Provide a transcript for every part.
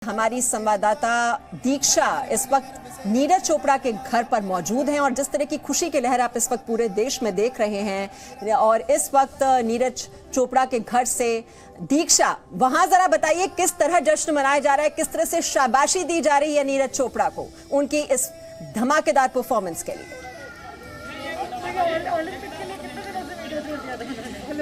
हमारी संवाददाता दीक्षा इस वक्त नीरज चोपड़ा के घर पर मौजूद हैं और जिस तरह की खुशी की लहर आप इस वक्त पूरे देश में देख रहे हैं और इस वक्त नीरज चोपड़ा के घर से दीक्षा वहां जरा बताइए किस तरह जश्न मनाया जा रहा है, किस तरह से शाबाशी दी जा रही है नीरज चोपड़ा को उनकी इस धमाकेदार परफॉर्मेंस के लिए।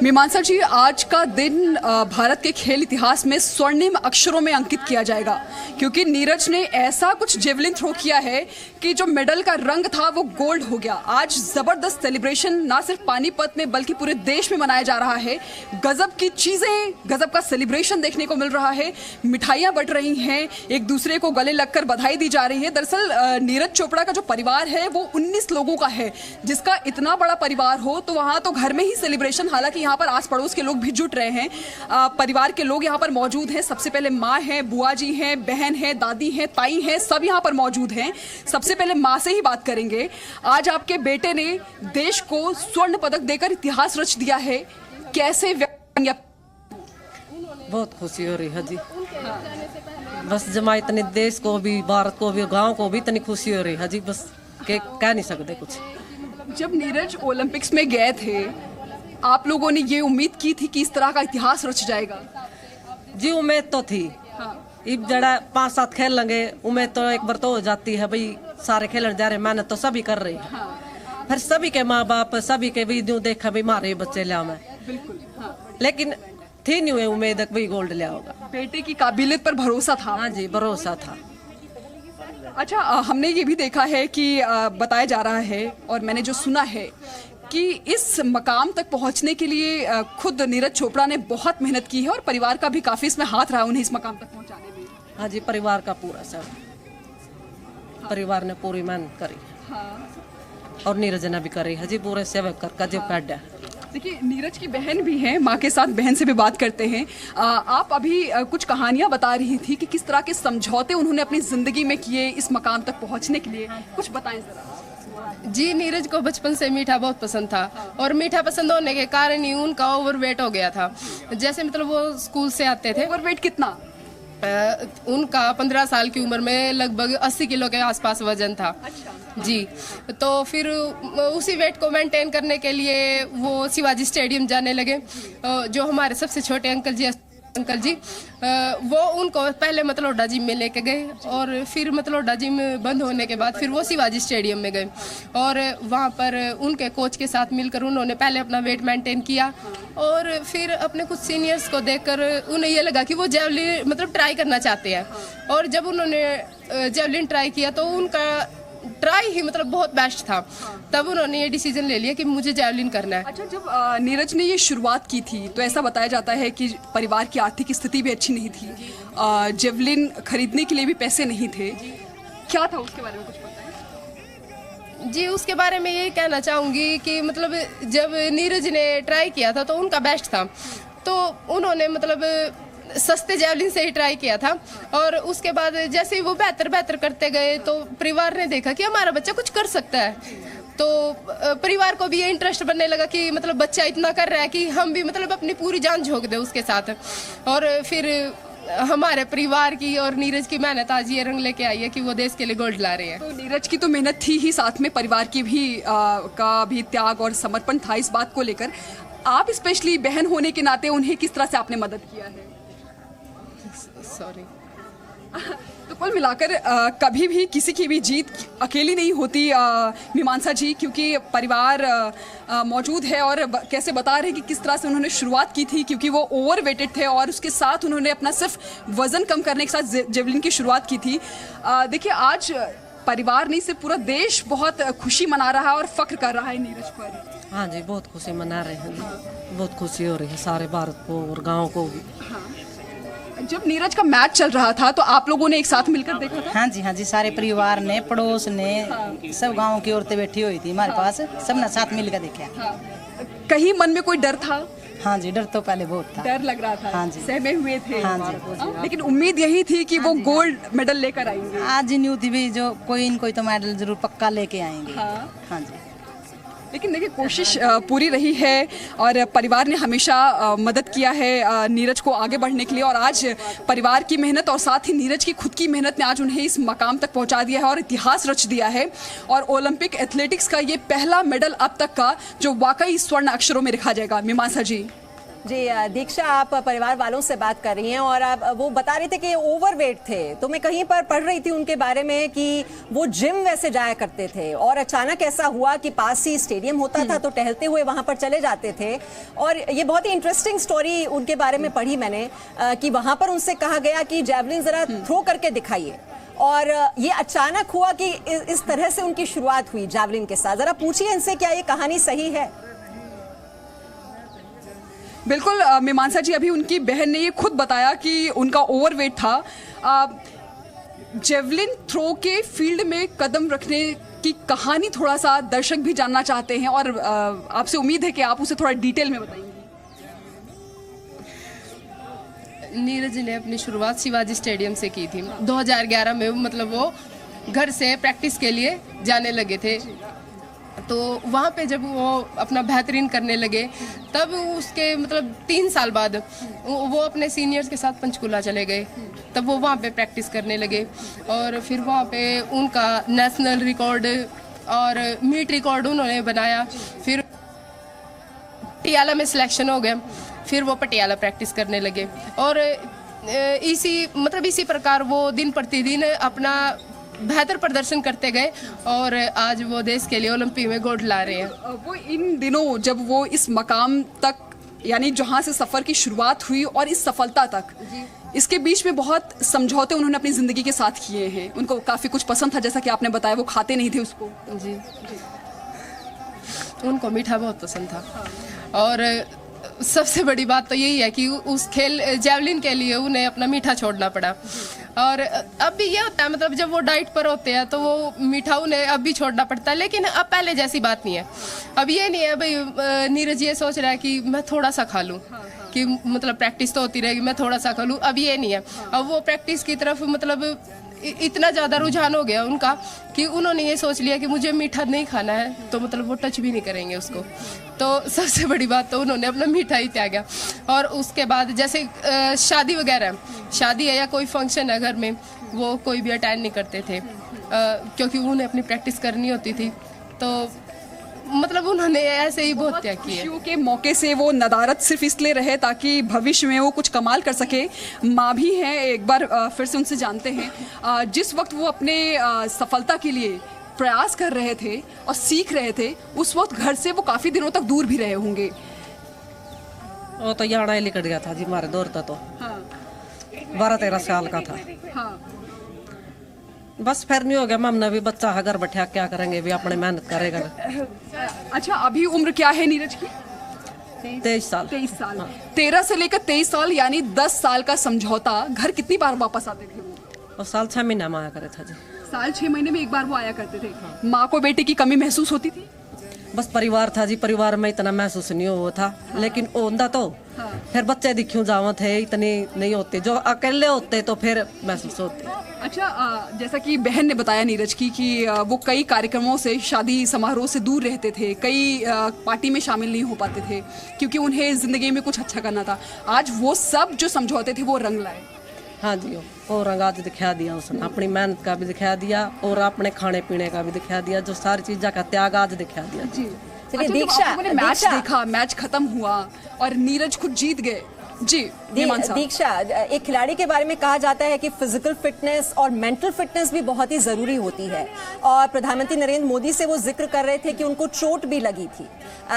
मीमांसा जी, आज का दिन भारत के खेल इतिहास में स्वर्णिम अक्षरों में अंकित किया जाएगा क्योंकि नीरज ने ऐसा कुछ जेवलिन थ्रो किया है कि जो मेडल का रंग था वो गोल्ड हो गया। आज जबरदस्त सेलिब्रेशन ना सिर्फ पानीपत में बल्कि पूरे देश में मनाया जा रहा है। गजब की चीजें, गजब का सेलिब्रेशन देखने को मिल रहा है। मिठाइयां बंट रही हैं, एक दूसरे को गले लगकर बधाई दी जा रही है। दरअसल नीरज चोपड़ा का जो परिवार है वो 19 लोगों का है। जिसका इतना बड़ा परिवार हो तो वहां तो घर में ही सेलिब्रेशन, हालांकि यहाँ पर आस पड़ोस के लोग भी जुट रहे हैं। परिवार के लोग यहाँ पर मौजूद हैं। सबसे पहले माँ है, बुआ जी हैं, बहन है, दादी हैं, ताई हैं, सब यहाँ पर मौजूद हैं। सबसे पहले माँ से ही बात करेंगे। आज आपके बेटे ने देश को स्वर्ण पदक देकर इतिहास रच दिया है, कैसे बहुत खुशी हो रही है जी। बस जमा इतने देश को भी, भारत को भी, गांव को भी इतनी खुशी हो रही है जी, बस कह नहीं सकते कुछ। जब नीरज ओलंपिक्स में गए थे आप लोगों ने ये उम्मीद की थी कि इस तरह का इतिहास रच जाएगा? जी उम्मीद तो थी। इब जड़ा 5-7 खेल लेंगे, उम्मीद तो एक बार तो हो जाती है भाई, सारे खेलने जा रहे, मेहनत तो सभी कर रहे हैं। फिर सभी के माँ बाप, सभी के वीडियो देखा भी मारे बच्चे लिया मैं, लेकिन थी नहीं हुए उम्मीद भाई गोल्ड लिया होगा। बेटे की काबिलियत पर भरोसा था? हाँ जी, भरोसा था। अच्छा, हमने ये भी देखा है कि बताया जा रहा है और मैंने जो सुना है कि इस मकाम तक पहुंचने के लिए खुद नीरज चोपड़ा ने बहुत मेहनत की है और परिवार का भी काफी इसमें हाथ रहा उन्हें इस मकाम तक पहुंचाने में। हाँ जी, परिवार का पूरा सब, परिवार ने पूरी मेहनत करी। और नीरज ने भी करी है जी, पूरे सेवक कर जो पैड है। देखिए, नीरज की बहन भी है, माँ के साथ बहन से भी बात करते हैं। आप अभी कुछ कहानियां बता रही थी कि किस तरह के समझौते उन्होंने अपनी जिंदगी में किए इस मकाम तक पहुंचने के लिए, कुछ बताएं जरा। जी, नीरज को बचपन से मीठा बहुत पसंद था और मीठा पसंद होने के कारण ही उनका ओवरवेट हो गया था। जैसे मतलब वो स्कूल से आते थे। ओवरवेट कितना? उनका 15 साल की उम्र में लगभग 80 किलो के आसपास वजन था। अच्छा। जी, तो फिर उसी वेट को मेंटेन करने के लिए वो शिवाजी स्टेडियम जाने लगे। जो हमारे सबसे छोटे अंकल जी वो उनको पहले मतलौडा जिम में लेके गए और फिर मतलौडा जिम बंद होने के बाद फिर वो शिवाजी स्टेडियम में गए और वहाँ पर उनके कोच के साथ मिलकर उन्होंने पहले अपना वेट मेंटेन किया और फिर अपने कुछ सीनियर्स को देखकर उन्हें ये लगा कि वो जेवलिन मतलब ट्राई करना चाहते हैं। और जब उन्होंने जेवलिन ट्राई किया तो उनका ट्राई ही मतलब बहुत बेस्ट था। तब उन्होंने ये डिसीजन ले लिया कि मुझे जेवलिन करना है। अच्छा, जब नीरज ने ये शुरुआत की थी तो ऐसा बताया जाता है कि परिवार की आर्थिक स्थिति भी अच्छी नहीं थी, जेवलिन खरीदने के लिए भी पैसे नहीं थे। क्या था उसके बारे में कुछ पता है? जी, उसके बारे में ये कहना चाहूँगी कि मतलब जब नीरज ने ट्राई किया था तो उनका बेस्ट था, तो उन्होंने मतलब सस्ते जेवलिन से ही ट्राई किया था और उसके बाद जैसे ही वो बेहतर करते गए तो परिवार ने देखा कि हमारा बच्चा कुछ कर सकता है, तो परिवार को भी ये इंटरेस्ट बनने लगा कि मतलब बच्चा इतना कर रहा है कि हम भी मतलब अपनी पूरी जान झोंक दें उसके साथ। और फिर हमारे परिवार की और नीरज की मेहनत आज ये रंग लेके आई है कि वो देश के लिए गोल्ड ला रहे हैं। तो नीरज की तो मेहनत थी ही, साथ में परिवार की भी का भी त्याग और समर्पण था इस बात को लेकर। आप स्पेशली बहन होने के नाते उन्हें किस तरह से आपने मदद किया है? सॉरी। तो कुल मिलाकर कभी भी किसी की भी जीत अकेली नहीं होती मीमांसा जी, क्योंकि परिवार मौजूद है और कैसे बता रहे हैं कि किस तरह से उन्होंने शुरुआत की थी क्योंकि वो ओवरवेटेड थे और उसके साथ उन्होंने अपना सिर्फ वजन कम करने के साथ जेवलिन की शुरुआत की थी। देखिए, आज परिवार नहीं सिर्फ पूरा देश बहुत खुशी मना रहा है और फख्र कर रहा है नीरज पर। हाँ जी, बहुत खुशी मना रहे हैं, बहुत खुशी हो रही है सारे भारत को और गाँव को भी। जब नीरज का मैच चल रहा था तो आप लोगों ने एक साथ मिलकर देखा था? हाँ जी, सारे परिवार ने, पड़ोस ने, सब गांव की औरतें बैठी हुई थी हमारे पास, सब ने साथ मिलकर देखा। कहीं मन में कोई डर था? हाँ जी, डर तो पहले बहुत था। डर लग रहा था? हाँ जी, सहमे हुए थे? हाँ जी, लेकिन उम्मीद यही थी कि वो गोल्ड मेडल लेकर आएंगे। आज न्यू थी भी जो कोई न कोई तो मेडल जरूर पक्का लेके आएंगे। हाँ जी। लेकिन देखिए कोशिश पूरी रही है और परिवार ने हमेशा मदद किया है नीरज को आगे बढ़ने के लिए, और आज परिवार की मेहनत और साथ ही नीरज की खुद की मेहनत ने आज उन्हें इस मकाम तक पहुंचा दिया है और इतिहास रच दिया है। और ओलंपिक एथलेटिक्स का ये पहला मेडल अब तक का जो वाकई स्वर्ण अक्षरों में लिखा जाएगा। मीमांसा जी। जी दीक्षा, आप परिवार वालों से बात कर रही हैं और आप वो बता रहे थे कि ओवरवेट थे, तो मैं कहीं पर पढ़ रही थी उनके बारे में कि वो जिम वैसे जाया करते थे और अचानक ऐसा हुआ कि पास ही स्टेडियम होता था तो टहलते हुए वहां पर चले जाते थे। और ये बहुत ही इंटरेस्टिंग स्टोरी उनके बारे में पढ़ी मैंने कि वहां पर उनसे कहा गया कि जैवलिन जरा थ्रो करके दिखाइए, और ये अचानक हुआ कि इस तरह से उनकी शुरुआत हुई जैवलिन के साथ। जरा पूछिए इनसे, क्या ये कहानी सही है? बिल्कुल मीमांसा जी, अभी उनकी बहन ने ये खुद बताया कि उनका ओवरवेट था। जेवलिन थ्रो के फील्ड में कदम रखने की कहानी थोड़ा सा दर्शक भी जानना चाहते हैं और आपसे उम्मीद है कि आप उसे थोड़ा डिटेल में बताएंगे। नीरज ने अपनी शुरुआत शिवाजी स्टेडियम से की थी 2011 में। मतलब वो घर से प्रैक्टिस के लिए जाने लगे थे, तो वहाँ पे जब वो अपना बेहतरीन करने लगे तब उसके मतलब 3 साल बाद वो अपने सीनियर्स के साथ पंचकुला चले गए। तब वो वहाँ पे प्रैक्टिस करने लगे और फिर वहाँ पे उनका नेशनल रिकॉर्ड और मीट रिकॉर्ड उन्होंने बनाया। फिर पटियाला में सिलेक्शन हो गया, फिर वो पटियाला प्रैक्टिस करने लगे और इसी प्रकार वो दिन प्रतिदिन अपना बेहतर प्रदर्शन करते गए और आज वो देश के लिए ओलंपिक में गोल्ड ला रहे हैं। वो इन दिनों जब वो इस मकाम तक, यानी जहां से सफर की शुरुआत हुई और इस सफलता तक, इसके बीच में बहुत समझौते उन्होंने अपनी जिंदगी के साथ किए हैं। उनको काफी कुछ पसंद था, जैसा कि आपने बताया, वो खाते नहीं थे उसको। जी, उनको मीठा बहुत पसंद था और सबसे बड़ी बात तो यही है कि उस खेल जैवलिन के लिए उन्हें अपना मीठा छोड़ना पड़ा। और अब भी ये होता है, मतलब जब वो डाइट पर होते हैं तो वो मीठा उन्हें अब भी छोड़ना पड़ता है, लेकिन अब पहले जैसी बात नहीं है। अब ये नहीं है भाई नीरज ये सोच रहा है कि मैं थोड़ा सा खा लूँ, कि मतलब प्रैक्टिस तो होती रहेगी, मैं थोड़ा सा खा लूँ। अब ये नहीं है, अब वो प्रैक्टिस की तरफ मतलब इतना ज़्यादा रुझान हो गया उनका कि उन्होंने ये सोच लिया कि मुझे मीठा नहीं खाना है, तो मतलब वो टच भी नहीं करेंगे उसको। तो सबसे बड़ी बात तो उन्होंने अपना मीठा ही त्यागा। और उसके बाद जैसे शादी वगैरह, शादी है या कोई फंक्शन है घर में, वो कोई भी अटेंड नहीं करते थे क्योंकि उन्हें अपनी प्रैक्टिस करनी होती थी। तो मतलब उन्होंने ऐसे ही बहुत त्याग किया। खुशियों के मौके से वो नदारत सिर्फ इसलिए रहे ताकि भविष्य में वो कुछ कमाल कर सके। माँ भी हैं, एक बार फिर से उनसे जानते हैं। जिस वक्त वो अपने सफलता के लिए प्रयास कर रहे थे और सीख रहे थे, उस वक्त घर से वो काफी दिनों तक दूर भी रहे होंगे। वो तो यहाँ ही निकल गया था जी, हमारे दौर था तो 12-13 साल का था। हाँ। बस फिर नहीं हो गया, हमने भी बच्चा है घर बैठा, क्या करेंगे, भी अपने मेहनत करेगा। अच्छा, अभी उम्र क्या है नीरज की? 23 साल। 23 साल। 13 से लेकर 23 साल, यानी 10 साल का समझौता। घर कितनी बार वापस आते थे वो? और साल 6 महीने में आया करे था जी। साल 6 महीने में एक बार वो आया करते थे। माँ को बेटे की कमी महसूस होती थी? बस परिवार था जी, परिवार में इतना महसूस नहीं हुआ था, लेकिन ओंदा तो फिर बच्चे दिखूं जावा थे, इतने नहीं होते। जो अकेले होते तो फिर महसूस होते। अच्छा, जैसा कि बहन ने बताया नीरज की कि वो कई कार्यक्रमों से, शादी समारोह से दूर रहते थे, कई पार्टी में शामिल नहीं हो पाते थे क्योंकि उन्हें जिंदगी में कुछ अच्छा करना था। आज वो सब जो समझौते थे वो रंग लाए। हाँ जी, और रंग आज दिखा दिया उसने, अपनी मेहनत का भी दिखा दिया और अपने खाने पीने का भी दिखा दिया, जो सारी चीज़ों का त्याग आज दिखा दिया जी। चलिए दीक्षा, मैच देखा, मैच खत्म हुआ और नीरज खुद जीत गए। जी दीक्षा, एक खिलाड़ी के बारे में कहा जाता है कि फिजिकल फिटनेस और मेंटल फिटनेस भी बहुत ही जरूरी होती है, और प्रधानमंत्री नरेंद्र मोदी से वो जिक्र कर रहे थे कि उनको चोट भी लगी थी।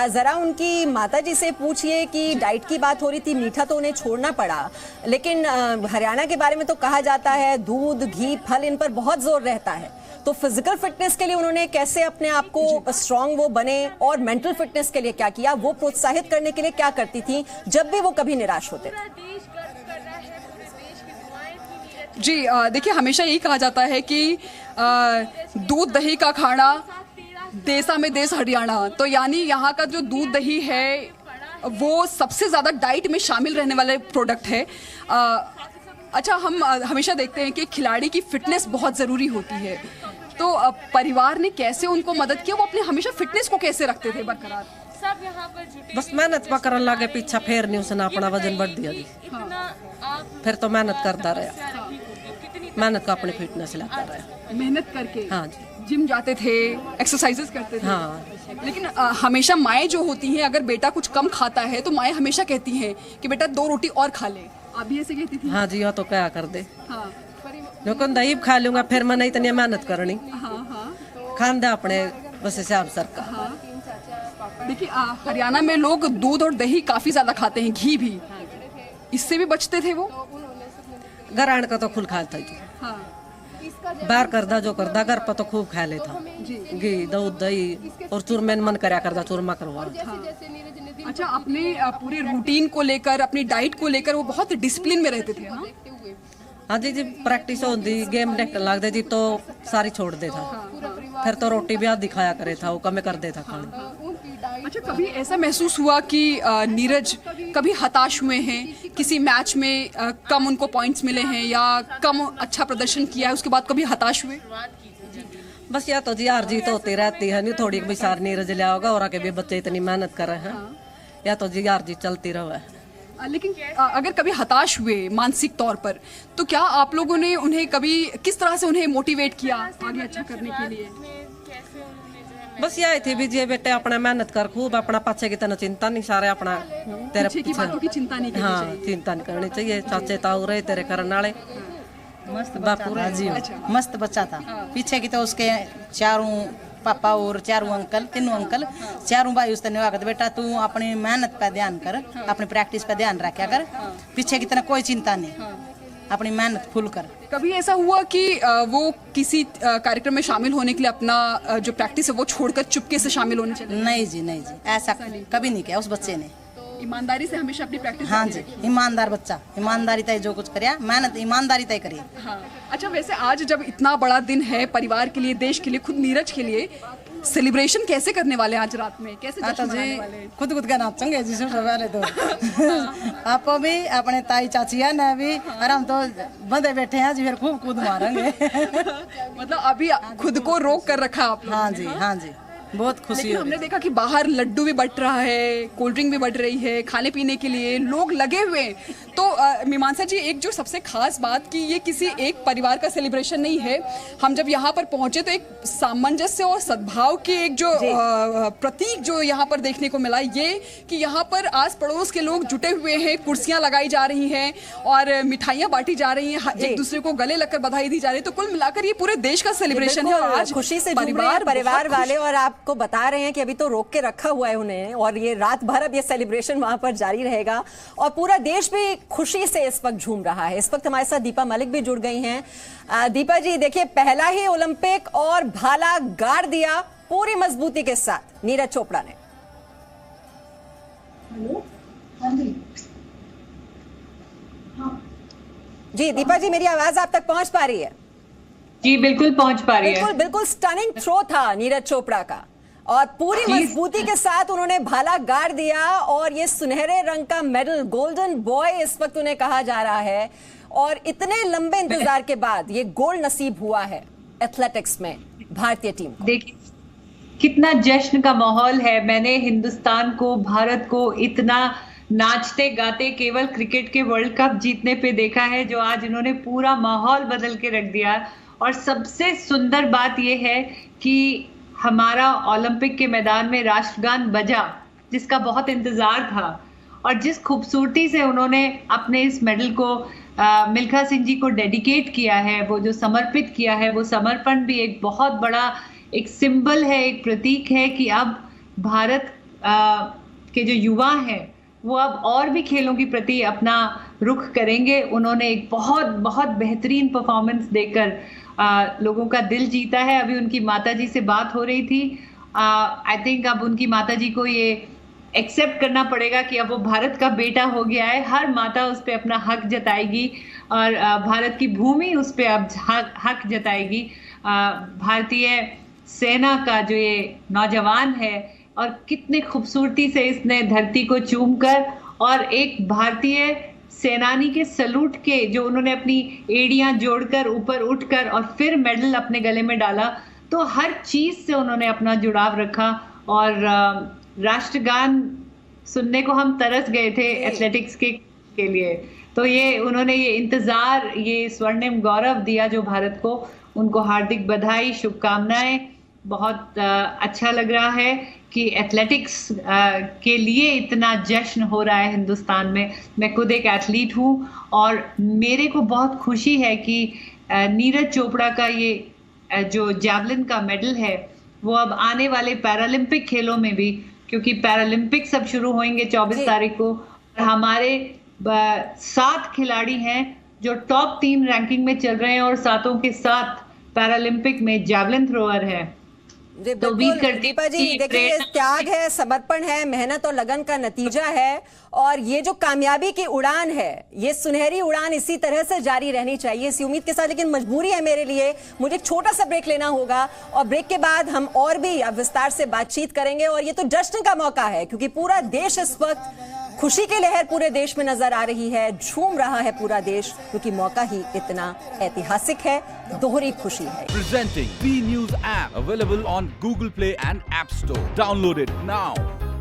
जरा उनकी माताजी से पूछिए कि डाइट की बात हो रही थी, मीठा तो उन्हें छोड़ना पड़ा, लेकिन हरियाणा के बारे में तो कहा जाता है दूध, घी, फल, इन पर बहुत जोर रहता है। तो फिजिकल फिटनेस के लिए उन्होंने कैसे अपने आप को स्ट्रांग वो बने, और मेंटल फिटनेस के लिए क्या किया, वो प्रोत्साहित करने के लिए क्या करती थी जब भी वो कभी निराश होते थे? जी देखिए, हमेशा यही कहा जाता है कि दूध दही का खाना देसा में देश हरियाणा। तो यानी यहाँ का जो दूध दही है वो सबसे ज़्यादा डाइट में शामिल रहने वाले प्रोडक्ट है। अच्छा, हम हमेशा देखते हैं कि खिलाड़ी की फिटनेस बहुत ज़रूरी होती है, तो परिवार ने कैसे उनको मदद किया, वो अपने हमेशा फिटनेस को कैसे रखते थे बरकरार? बस मेहनत पकड़न लगे, पीछा फेर नहीं उसने अपना वजन बढ़ दिया जी। फिर तो मेहनत करता रहा, मेहनत का अपनी फिटनेस लाता रहा, मेहनत करके। हाँ जी, जिम जाते थे, एक्सरसाइजेस करते थे। हाँ। लेकिन हमेशा माएँ जो होती हैं, अगर बेटा कुछ कम खाता है तो माएँ हमेशा कहती हैं कि बेटा 2 रोटी और खा ले। आप भी ऐसे कहती थी? हाँ जी, हाँ तो क्या कर दे, हाँ जो दही खा लूंगा फिर मैं नहीं इतनी मेहनत करनी। हाँ हाँ। खान दे अपने बस हिसाब सर का। हाँ। देखिए हरियाणा में लोग दूध और दही काफी ज्यादा खाते हैं, घी भी, इससे भी बचते थे वो। घर आने का तो खुल खाता जी, हाँ। बाहर करदा जो करदा, घर पर तो खूब खा लेता, घी दूध दही और चूरमे मन करया करदा, चूरमा करवा। अच्छा, अपने पूरे रूटीन को लेकर, अपनी डाइट को लेकर वो बहुत डिसिप्लिन में रहते थे। हाँ? हाँ जी, जी प्रैक्टिस होती, गेम देखने लगते जी तो सारी छोड़ दे था, फिर तो रोटी भी आधी खाया करे था, वो कम कर देता खाना। अच्छा, कभी ऐसा महसूस हुआ कि नीरज कभी हताश हुए हैं, किसी मैच में कम उनको पॉइंट्स मिले हैं या कम अच्छा प्रदर्शन किया है, उसके बाद कभी हताश हुए? बस या तो जी हार जीत होती रहती है, नहीं थोड़ी भी सार नीरज लिया होगा और आगे भी बच्चे इतनी मेहनत कर रहे हैं, या तो जी हार जीत चलती रहे। लेकिन अगर कभी हताश हुए मानसिक तौर पर, तो क्या आप लोगों ने उन्हें कभी किस तरह से उन्हें मोटिवेट किया आगे अच्छा करने के लिए? बस यही थी भी जी बेटे अपना मेहनत कर खूब, अपना पीछे की तरह चिंता नहीं, सारे अपना तेरे पीछे की बातों की चिंता नहीं करनी हाँ चाहिए। चिंता नहीं करनी चाहिए, चाचे ताऊ रहे तेरे करने वाले। मस्त बापू बच्चा था जी, अच्छा। मस्त बच्चा था। पीछे की तो उसके चारों पापा और चारों अंकल, तीनों अंकल, चारों भाई उसने निभा कर, बेटा तू अपनी मेहनत पे ध्यान कर, अपनी प्रैक्टिस पे ध्यान रखा कर, पीछे की तरह कोई चिंता नहीं, अपनी मेहनत फुल कर। कभी ऐसा हुआ कि वो किसी कार्यक्रम में शामिल होने के लिए अपना जो प्रैक्टिस है वो छोड़कर चुपके से शामिल होने चले? नहीं जी, नहीं जी, ऐसा कभी नहीं किया उस बच्चे ने। ईमानदारी से हमेशा अपनी प्रैक्टिस। हाँ जी, ईमानदार बच्चा, ईमानदारी तय जो कुछ करिया, मेहनत ईमानदारी तय करिए। हाँ। अच्छा, वैसे आज जब इतना बड़ा दिन है परिवार के लिए, देश के लिए, खुद नीरज के लिए, सेलिब्रेशन कैसे करने वाले हैं आज रात में, कैसे जश्न मनाने वाले हैं? खुद खुद का नाचेंगे जी सबसे पहले तो। आप भी अपने ताई चाची है ना भी, और हम तो बंदे बैठे हैं जी, फिर खूब कूद मारेंगे। मतलब अभी खुद को रोक कर रखा आप लोगों हाँ ने, जी, हाँ? हाँ जी, बहुत खुशी लेकिन हो हमने रही। देखा कि बाहर लड्डू भी बट रहा है, कोल्ड ड्रिंक भी बट रही है, खाने पीने के लिए लोग लगे हुए हैं। तो मीमांसा जी, एक जो सबसे खास बात कि ये किसी एक परिवार का सेलिब्रेशन नहीं है, हम जब यहाँ पर पहुंचे तो एक सामंजस्य और सद्भाव के एक जो प्रतीक जो यहाँ पर देखने को मिला, ये कि यहाँ पर आस पड़ोस के लोग जुटे हुए हैं, कुर्सियां लगाई जा रही हैं और मिठाइयाँ बांटी जा रही हैं, एक दूसरे को गले लगकर बधाई दी जा रही है। तो कुल मिलाकर ये पूरे देश का सेलिब्रेशन है और आज खुशी से परिवार वाले, और आपको बता रहे हैं कि अभी तो रोक के रखा हुआ है उन्हें, और ये रात भर अब ये सेलिब्रेशन वहां पर जारी रहेगा और पूरा देश भी खुशी से इस वक्त झूम रहा है। इस वक्त हमारे साथ दीपा मलिक भी जुड़ गई हैं। दीपा जी, देखिए, पहला ही ओलंपिक और भाला गाड़ दिया पूरी मजबूती के साथ नीरज चोपड़ा ने। जी दीपा जी, मेरी आवाज आप तक पहुंच पा रही है? जी बिल्कुल पहुंच पा रही है। बिल्कुल स्टनिंग थ्रो था नीरज चोपड़ा का और पूरी मजबूती के साथ उन्होंने भाला गाड़ दिया और ये सुनहरे रंग का मेडल, गोल्डन बॉय इस वक्त उन्हें कहा जा रहा है, और इतने लंबे इंतजार के बाद ये गोल्ड नसीब हुआ है एथलेटिक्स में भारतीय टीम को। देखिए कितना जश्न का माहौल है। मैंने हिंदुस्तान को, भारत को इतना नाचते गाते केवल क्रिकेट के वर्ल्ड कप जीतने पे देखा है, जो आज इन्होंने पूरा माहौल बदल के रख दिया। और सबसे सुंदर बात यह है कि हमारा ओलंपिक के मैदान में राष्ट्रगान बजा, जिसका बहुत इंतजार था, और जिस खूबसूरती से उन्होंने अपने इस मेडल को मिल्खा सिंह जी को डेडिकेट किया है, वो जो समर्पित किया है, वो समर्पण भी एक बहुत बड़ा एक सिंबल है, एक प्रतीक है कि अब भारत के जो युवा हैं वो अब और भी खेलों के प्रति अपना रुख करेंगे। उन्होंने एक बहुत बहुत बेहतरीन परफॉर्मेंस देकर लोगों का दिल जीता है। अभी उनकी माताजी से बात हो रही थी, आई थिंक अब उनकी माताजी को ये एक्सेप्ट करना पड़ेगा कि अब वो भारत का बेटा हो गया है। हर माता उस पर अपना हक जताएगी और भारत की भूमि उस पर अब हक जताएगी। भारतीय सेना का जो ये नौजवान है, और कितने खूबसूरती से इसने धरती को चूमकर और एक भारतीय सेनानी के सलूट के जो उन्होंने अपनी एड़ियां जोड़कर ऊपर उठकर और फिर मेडल अपने गले में डाला, तो हर चीज से उन्होंने अपना जुड़ाव रखा और राष्ट्रगान सुनने को हम तरस गए थे एथलेटिक्स के लिए। तो ये उन्होंने ये इंतजार, ये स्वर्णिम गौरव दिया जो भारत को, उनको हार्दिक बधाई, शुभकामनाएं। बहुत अच्छा लग रहा है कि एथलेटिक्स के लिए इतना जश्न हो रहा है हिंदुस्तान में। मैं खुद एक एथलीट हूँ और मेरे को बहुत खुशी है कि नीरज चोपड़ा का ये जो जैवलिन का मेडल है वो अब आने वाले पैरालंपिक खेलों में भी, क्योंकि पैरालंपिक्स अब शुरू होंगे 24 तारीख को, हमारे 7 खिलाड़ी हैं जो टॉप 3 रैंकिंग में चल रहे हैं और 7 के 7 पैरालंपिक में जैवलिन थ्रोअर है। जी बिल्कुल दीपा जी, देखिए त्याग है, समर्पण है, मेहनत और लगन का नतीजा है। और ये जो कामयाबी की उड़ान है, ये सुनहरी उड़ान इसी तरह से जारी रहनी चाहिए, इसी उम्मीद के साथ। लेकिन मजबूरी है मेरे लिए, मुझे एक छोटा सा ब्रेक लेना होगा और ब्रेक के बाद हम और भी विस्तार से बातचीत करेंगे। और ये तो जश्न का मौका है क्योंकि पूरा देश इस वक्त, खुशी की लहर पूरे देश में नजर आ रही है, झूम रहा है पूरा देश, क्योंकि मौका ही इतना ऐतिहासिक है, दोहरी खुशी है। Presenting B News app available on Google Play and App Store. Download it now.